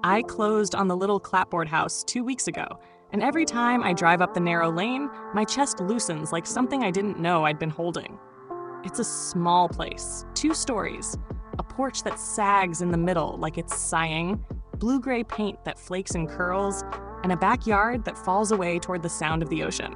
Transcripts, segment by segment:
I closed on the little clapboard house 2 weeks ago, and every time I drive up the narrow lane, my chest loosens like something I didn't know I'd been holding. It's a small place, 2 stories, a porch that sags in the middle like it's sighing, blue-gray paint that flakes and curls, and a backyard that falls away toward the sound of the ocean.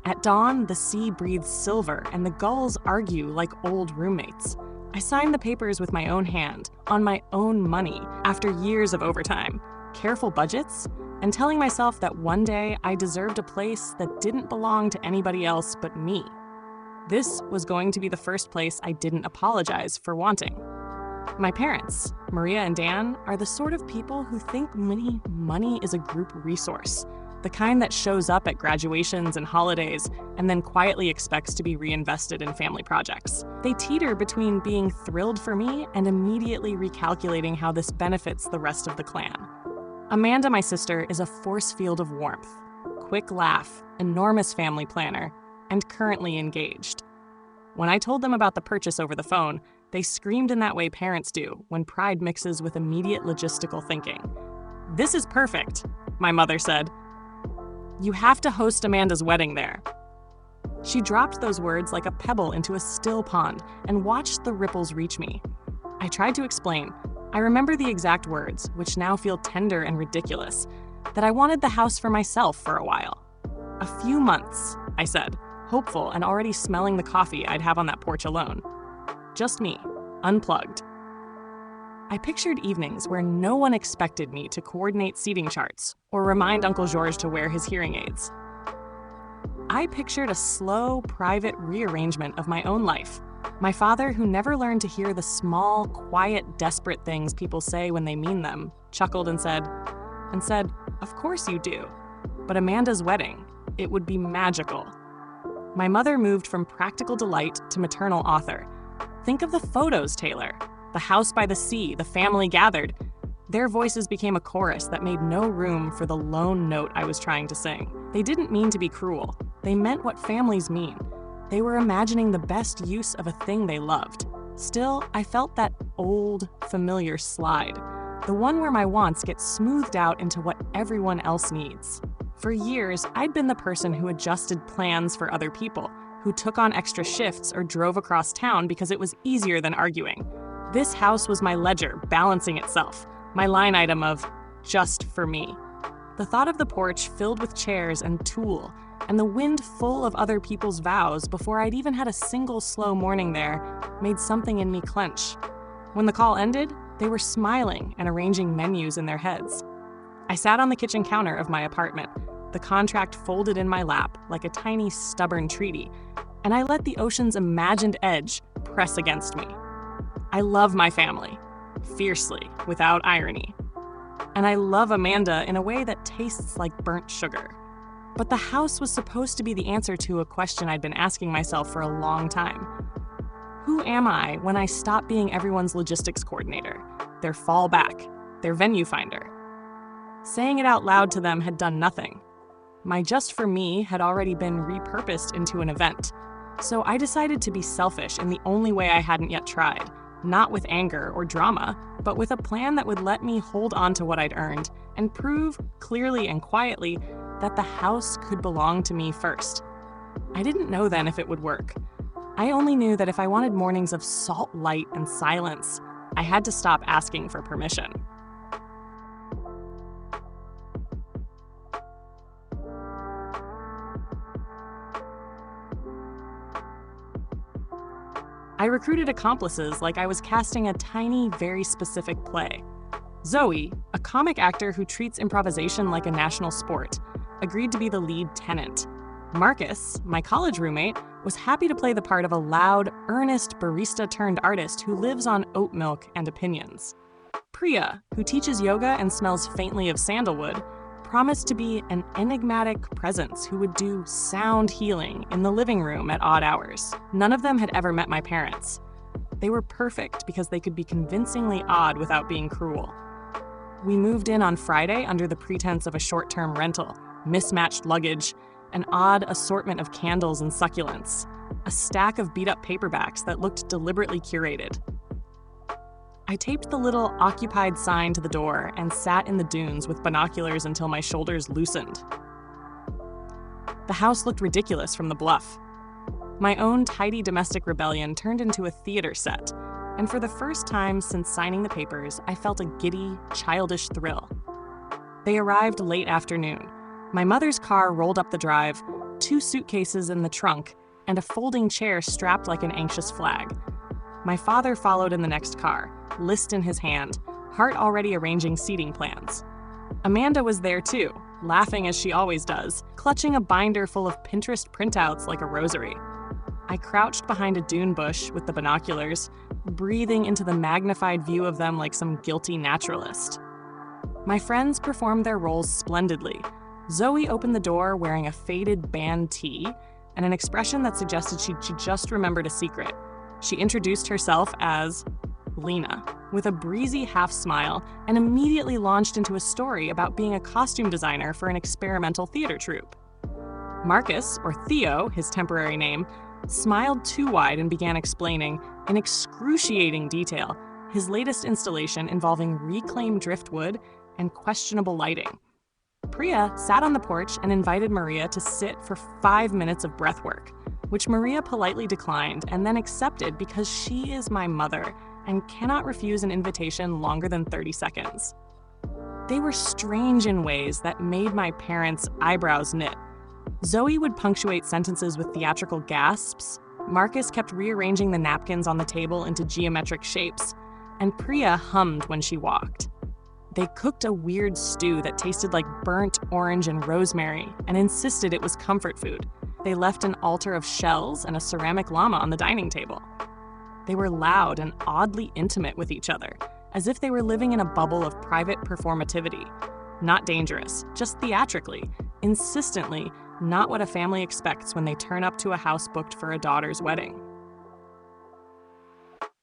At dawn, the sea breathes silver and the gulls argue like old roommates. I signed the papers with my own hand, on my own money, after years of overtime, careful budgets, and telling myself that one day I deserved a place that didn't belong to anybody else but me. This was going to be the first place I didn't apologize for wanting. My parents, Maria and Dan, are the sort of people who think money is a group resource, the kind that shows up at graduations and holidays and then quietly expects to be reinvested in family projects. They teeter between being thrilled for me and immediately recalculating how this benefits the rest of the clan. Amanda, my sister, is a force field of warmth, quick laugh, enormous family planner, and currently engaged. When I told them about the purchase over the phone, they screamed in that way parents do when pride mixes with immediate logistical thinking. "This is perfect," my mother said. "You have to host Amanda's wedding there." She dropped those words like a pebble into a still pond and watched the ripples reach me. I tried to explain. I remember the exact words, which now feel tender and ridiculous, that I wanted the house for myself for a while. "A few months," I said, hopeful and already smelling the coffee I'd have on that porch alone. Just me, unplugged. I pictured evenings where no one expected me to coordinate seating charts or remind Uncle George to wear his hearing aids. I pictured a slow, private rearrangement of my own life. My father, who never learned to hear the small, quiet, desperate things people say when they mean them, chuckled and said, "Of course you do. But Amanda's wedding, it would be magical." My mother moved from practical delight to maternal author. "Think of the photos, Taylor. The house by the sea, the family gathered." Their voices became a chorus that made no room for the lone note I was trying to sing. They didn't mean to be cruel. They meant what families mean. They were imagining the best use of a thing they loved. Still, I felt that old, familiar slide, the one where my wants get smoothed out into what everyone else needs. For years, I'd been the person who adjusted plans for other people, who took on extra shifts or drove across town because it was easier than arguing. This house was my ledger, balancing itself, my line item of just for me. The thought of the porch filled with chairs and tulle, and the wind full of other people's vows before I'd even had a single slow morning there, made something in me clench. When the call ended, they were smiling and arranging menus in their heads. I sat on the kitchen counter of my apartment, the contract folded in my lap like a tiny, stubborn treaty, and I let the ocean's imagined edge press against me. I love my family, fiercely, without irony. And I love Amanda in a way that tastes like burnt sugar. But the house was supposed to be the answer to a question I'd been asking myself for a long time. Who am I when I stop being everyone's logistics coordinator, their fallback, their venue finder? Saying it out loud to them had done nothing. My just for me had already been repurposed into an event. So I decided to be selfish in the only way I hadn't yet tried, not with anger or drama, but with a plan that would let me hold on to what I'd earned and prove, clearly and quietly, that the house could belong to me first. I didn't know then if it would work. I only knew that if I wanted mornings of salt light and silence, I had to stop asking for permission. I recruited accomplices like I was casting a tiny, very specific play. Zoe, a comic actor who treats improvisation like a national sport, agreed to be the lead tenant. Marcus, my college roommate, was happy to play the part of a loud, earnest barista-turned-artist who lives on oat milk and opinions. Priya, who teaches yoga and smells faintly of sandalwood, promised to be an enigmatic presence who would do sound healing in the living room at odd hours. None of them had ever met my parents. They were perfect because they could be convincingly odd without being cruel. We moved in on Friday under the pretense of a short-term rental, mismatched luggage, an odd assortment of candles and succulents, a stack of beat-up paperbacks that looked deliberately curated. I taped the little occupied sign to the door and sat in the dunes with binoculars until my shoulders loosened. The house looked ridiculous from the bluff. My own tidy domestic rebellion turned into a theater set, and for the first time since signing the papers, I felt a giddy, childish thrill. They arrived late afternoon. My mother's car rolled up the drive, 2 suitcases in the trunk, and a folding chair strapped like an anxious flag. My father followed in the next car, list in his hand, Hart already arranging seating plans. Amanda was there too, laughing as she always does, clutching a binder full of Pinterest printouts like a rosary. I crouched behind a dune bush with the binoculars, breathing into the magnified view of them like some guilty naturalist. My friends performed their roles splendidly. Zoe opened the door wearing a faded band tee and an expression that suggested she just remembered a secret. She introduced herself as Lena, with a breezy half smile, and immediately launched into a story about being a costume designer for an experimental theater troupe. Marcus, or Theo, his temporary name, smiled too wide and began explaining, in excruciating detail, his latest installation involving reclaimed driftwood and questionable lighting. Priya sat on the porch and invited Maria to sit for 5 minutes of breathwork, which Maria politely declined and then accepted because she is my mother and cannot refuse an invitation longer than 30 seconds. They were strange in ways that made my parents' eyebrows knit. Zoe would punctuate sentences with theatrical gasps, Marcus kept rearranging the napkins on the table into geometric shapes, and Priya hummed when she walked. They cooked a weird stew that tasted like burnt orange and rosemary and insisted it was comfort food. They left an altar of shells and a ceramic llama on the dining table. They were loud and oddly intimate with each other, as if they were living in a bubble of private performativity. Not dangerous, just theatrically, insistently, not what a family expects when they turn up to a house booked for a daughter's wedding.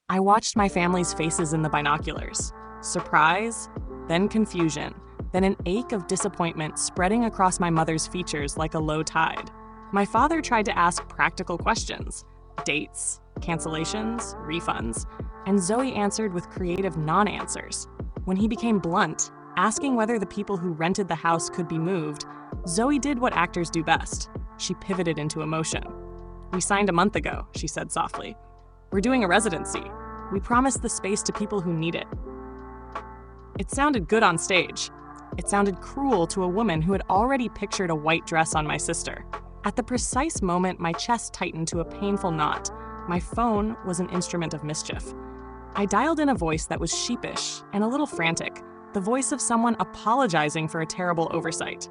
I watched my family's faces in the binoculars. Surprise, then confusion, then an ache of disappointment spreading across my mother's features like a low tide. My father tried to ask practical questions, dates, cancellations, refunds, and Zoe answered with creative non-answers. When he became blunt, asking whether the people who rented the house could be moved, Zoe did what actors do best. She pivoted into emotion. "We signed a month ago," she said softly. "We're doing a residency. We promised the space to people who need it." It sounded good on stage. It sounded cruel to a woman who had already pictured a white dress on my sister. At the precise moment my chest tightened to a painful knot, my phone was an instrument of mischief. I dialed in a voice that was sheepish and a little frantic, the voice of someone apologizing for a terrible oversight.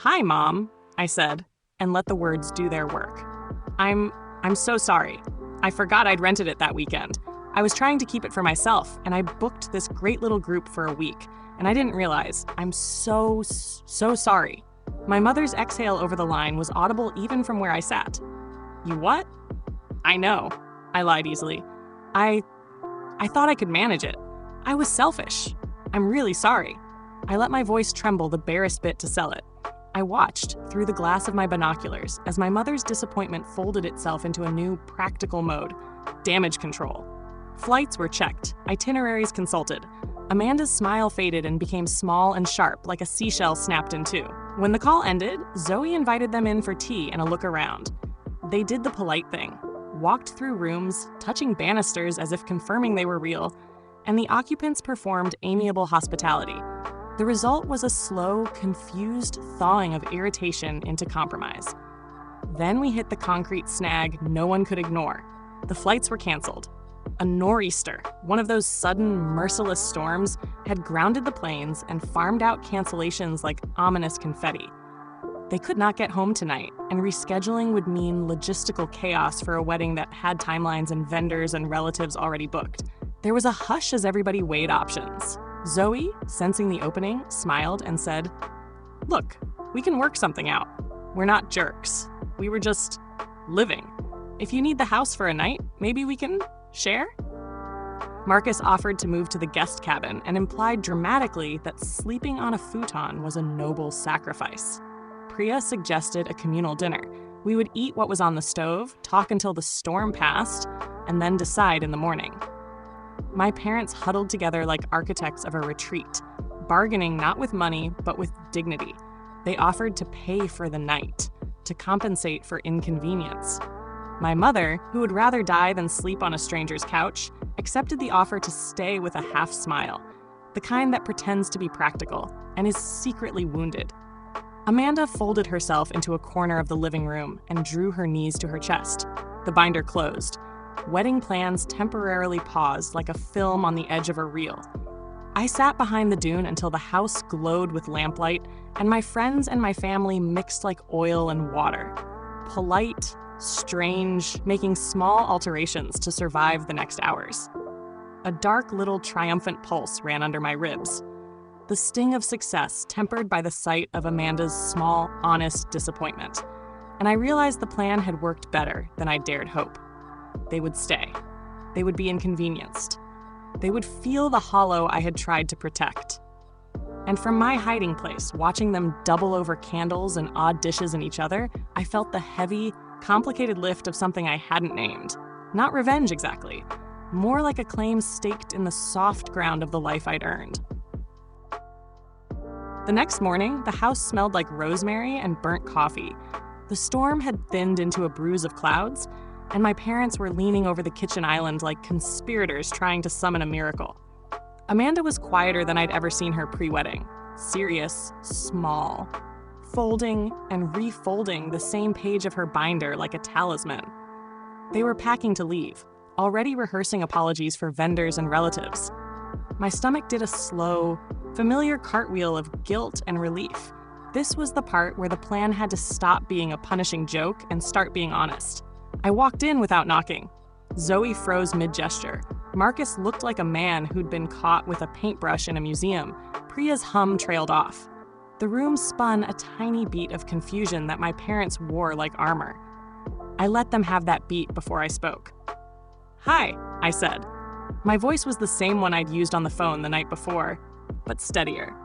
"Hi, Mom," I said, and let the words do their work. I'm so sorry. I forgot I'd rented it that weekend. I was trying to keep it for myself, and I booked this great little group for a week, and I didn't realize. I'm so sorry." My mother's exhale over the line was audible even from where I sat. "You what?" "I know," I lied easily. I thought I could manage it. I was selfish. I'm really sorry." I let my voice tremble the barest bit to sell it. I watched, through the glass of my binoculars, as my mother's disappointment folded itself into a new, practical mode: damage control. Flights were checked, itineraries consulted. Amanda's smile faded and became small and sharp, like a seashell snapped in two. When the call ended, Zoe invited them in for tea and a look around. They did the polite thing, walked through rooms, touching banisters as if confirming they were real, and the occupants performed amiable hospitality. The result was a slow, confused thawing of irritation into compromise. Then we hit the concrete snag no one could ignore. The flights were canceled. A nor'easter, one of those sudden, merciless storms, had grounded the planes and farmed out cancellations like ominous confetti. They could not get home tonight, and rescheduling would mean logistical chaos for a wedding that had timelines and vendors and relatives already booked. There was a hush as everybody weighed options. Zoe, sensing the opening, smiled and said, "Look, we can work something out. We're not jerks. We were just living. If you need the house for a night, maybe we can share?" Marcus offered to move to the guest cabin and implied dramatically that sleeping on a futon was a noble sacrifice. Priya suggested a communal dinner. We would eat what was on the stove, talk until the storm passed, and then decide in the morning. My parents huddled together like architects of a retreat, bargaining not with money, but with dignity. They offered to pay for the night, to compensate for inconvenience. My mother, who would rather die than sleep on a stranger's couch, accepted the offer to stay with a half smile, the kind that pretends to be practical and is secretly wounded. Amanda folded herself into a corner of the living room and drew her knees to her chest. The binder closed. Wedding plans temporarily paused like a film on the edge of a reel. I sat behind the dune until the house glowed with lamplight, and my friends and my family mixed like oil and water. Polite, strange, making small alterations to survive the next hours. A dark little triumphant pulse ran under my ribs. The sting of success tempered by the sight of Amanda's small, honest disappointment. And I realized the plan had worked better than I dared hope. They would stay. They would be inconvenienced. They would feel the hollow I had tried to protect. And from my hiding place, watching them double over candles and odd dishes in each other, I felt the heavy, complicated lift of something I hadn't named. Not revenge exactly, more like a claim staked in the soft ground of the life I'd earned. The next morning, the house smelled like rosemary and burnt coffee. The storm had thinned into a bruise of clouds, and my parents were leaning over the kitchen island like conspirators trying to summon a miracle. Amanda was quieter than I'd ever seen her pre-wedding. Serious, small, folding and refolding the same page of her binder like a talisman. They were packing to leave, already rehearsing apologies for vendors and relatives. My stomach did a slow, familiar cartwheel of guilt and relief. This was the part where the plan had to stop being a punishing joke and start being honest. I walked in without knocking. Zoe froze mid-gesture. Marcus looked like a man who'd been caught with a paintbrush in a museum. Priya's hum trailed off. The room spun a tiny beat of confusion that my parents wore like armor. I let them have that beat before I spoke. "Hi," I said. My voice was the same one I'd used on the phone the night before, but steadier.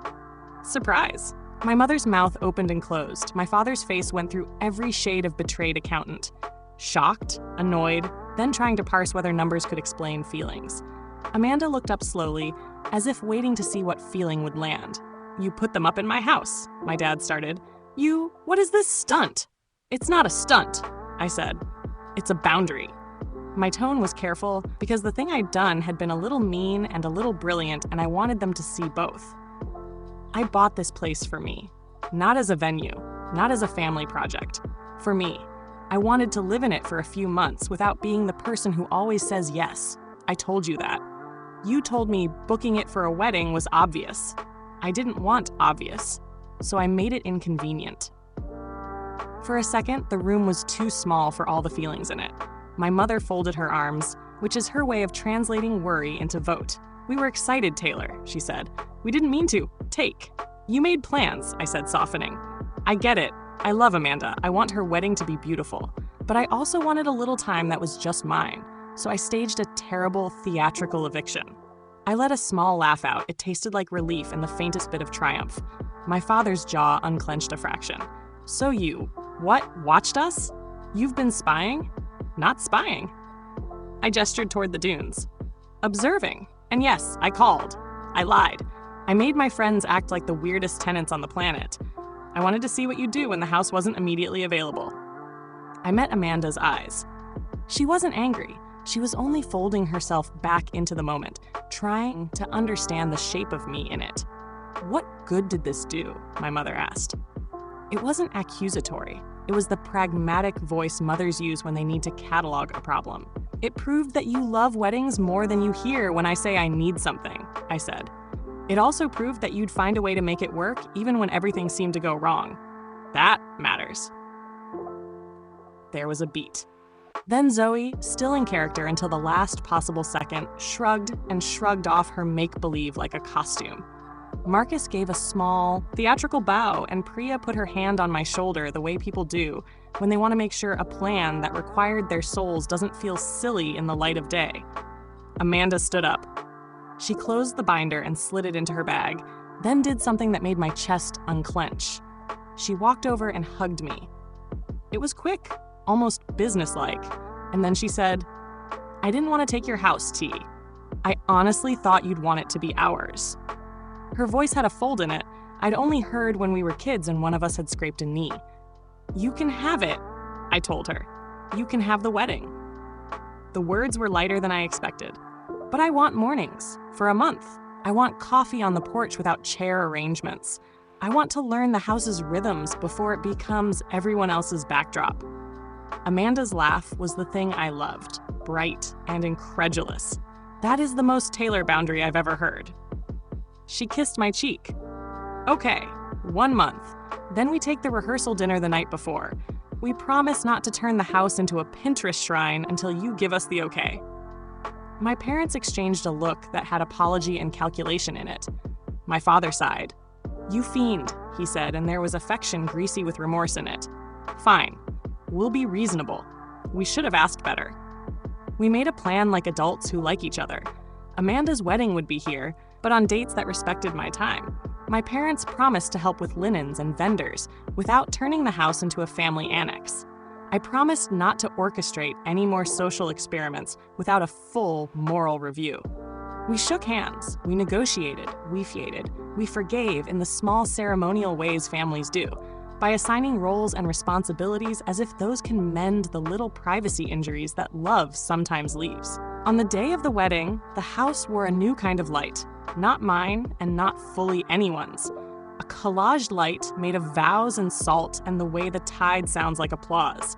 Surprise. My mother's mouth opened and closed. My father's face went through every shade of betrayed accountant. Shocked, annoyed, then trying to parse whether numbers could explain feelings. Amanda looked up slowly, as if waiting to see what feeling would land. "You put them up in my house," my dad started. What is this stunt?" "It's not a stunt," I said. "It's a boundary." My tone was careful because the thing I'd done had been a little mean and a little brilliant, and I wanted them to see both. I bought this place for me, not as a venue, not as a family project. For me. I wanted to live in it for a few months without being the person who always says yes. I told you that. You told me booking it for a wedding was obvious. I didn't want obvious, so I made it inconvenient. For a second, the room was too small for all the feelings in it. My mother folded her arms, which is her way of translating worry into vote. "We were excited, Taylor," she said. "We didn't mean to. Take." "You made plans," I said, softening. "I get it. I love Amanda. I want her wedding to be beautiful. But I also wanted a little time that was just mine, so I staged a terrible theatrical eviction." I let a small laugh out. It tasted like relief and the faintest bit of triumph. My father's jaw unclenched a fraction. "So you, watched us? You've been spying?" "Not spying." I gestured toward the dunes. "Observing. And yes, I called. I lied. I made my friends act like the weirdest tenants on the planet. I wanted to see what you'd do when the house wasn't immediately available." I met Amanda's eyes. She wasn't angry. She was only folding herself back into the moment, trying to understand the shape of me in it. "What good did this do?" my mother asked. It wasn't accusatory. It was the pragmatic voice mothers use when they need to catalog a problem. "It proved that you love weddings more than you hear when I say I need something," I said. "It also proved that you'd find a way to make it work even when everything seemed to go wrong. That matters." There was a beat. Then Zoe, still in character until the last possible second, shrugged off her make-believe like a costume. Marcus gave a small, theatrical bow, and Priya put her hand on my shoulder the way people do when they want to make sure a plan that required their souls doesn't feel silly in the light of day. Amanda stood up. She closed the binder and slid it into her bag, then did something that made my chest unclench. She walked over and hugged me. It was quick, almost businesslike, and then she said, "I didn't want to take your house, T. I honestly thought you'd want it to be ours." Her voice had a fold in it I'd only heard when we were kids and one of us had scraped a knee. "You can have it," I told her. "You can have the wedding." The words were lighter than I expected. But I want mornings, for a month. I want coffee on the porch without chair arrangements. I want to learn the house's rhythms before it becomes everyone else's backdrop. Amanda's laugh was the thing I loved, bright and incredulous. That is the most Taylor boundary I've ever heard. She kissed my cheek. "Okay, 1 month. Then we take the rehearsal dinner the night before. We promise not to turn the house into a Pinterest shrine until you give us the okay." My parents exchanged a look that had apology and calculation in it. My father sighed. "You fiend," he said, and there was affection greasy with remorse in it. "Fine. We'll be reasonable. We should have asked better." We made a plan like adults who like each other. Amanda's wedding would be here, but on dates that respected my time. My parents promised to help with linens and vendors without turning the house into a family annex. I promised not to orchestrate any more social experiments without a full moral review. We shook hands, we negotiated, we fiated, we forgave in the small ceremonial ways families do, by assigning roles and responsibilities as if those can mend the little privacy injuries that love sometimes leaves. On the day of the wedding, the house wore a new kind of light, not mine and not fully anyone's. A collaged light made of vows and salt and the way the tide sounds like applause.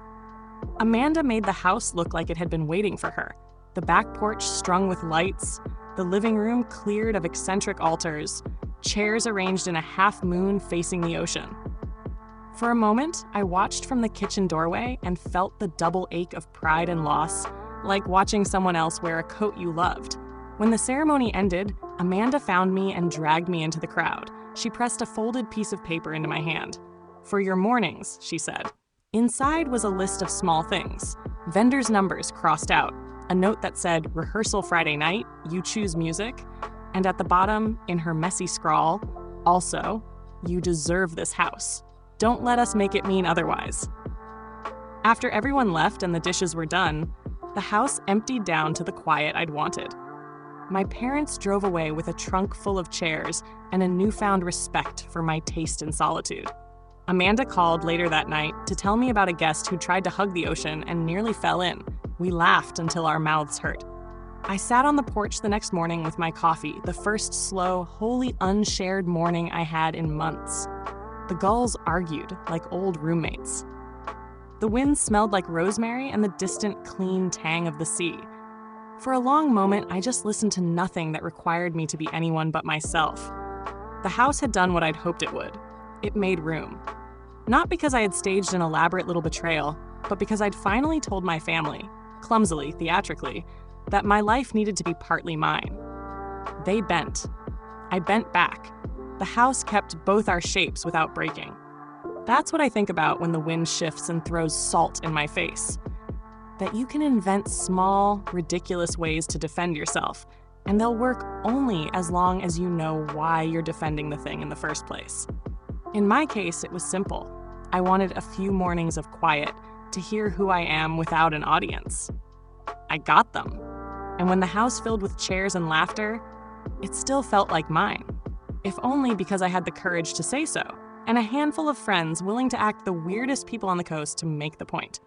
Amanda made the house look like it had been waiting for her. The back porch strung with lights, the living room cleared of eccentric altars, chairs arranged in a half moon facing the ocean. For a moment, I watched from the kitchen doorway and felt the double ache of pride and loss, like watching someone else wear a coat you loved. When the ceremony ended, Amanda found me and dragged me into the crowd. She pressed a folded piece of paper into my hand. "For your mornings," she said. Inside was a list of small things. Vendors' numbers crossed out, a note that said, "Rehearsal Friday night, you choose music," and at the bottom, in her messy scrawl, also, "You deserve this house. Don't let us make it mean otherwise." After everyone left and the dishes were done, the house emptied down to the quiet I'd wanted. My parents drove away with a trunk full of chairs and a newfound respect for my taste in solitude. Amanda called later that night to tell me about a guest who tried to hug the ocean and nearly fell in. We laughed until our mouths hurt. I sat on the porch the next morning with my coffee, the first slow, wholly unshared morning I had in months. The gulls argued like old roommates. The wind smelled like rosemary and the distant, clean tang of the sea. For a long moment, I just listened to nothing that required me to be anyone but myself. The house had done what I'd hoped it would. It made room. Not because I had staged an elaborate little betrayal, but because I'd finally told my family, clumsily, theatrically, that my life needed to be partly mine. They bent. I bent back. The house kept both our shapes without breaking. That's what I think about when the wind shifts and throws salt in my face. That you can invent small, ridiculous ways to defend yourself, and they'll work only as long as you know why you're defending the thing in the first place. In my case, it was simple. I wanted a few mornings of quiet to hear who I am without an audience. I got them. And when the house filled with chairs and laughter, it still felt like mine. If only because I had the courage to say so, and a handful of friends willing to act the weirdest people on the coast to make the point.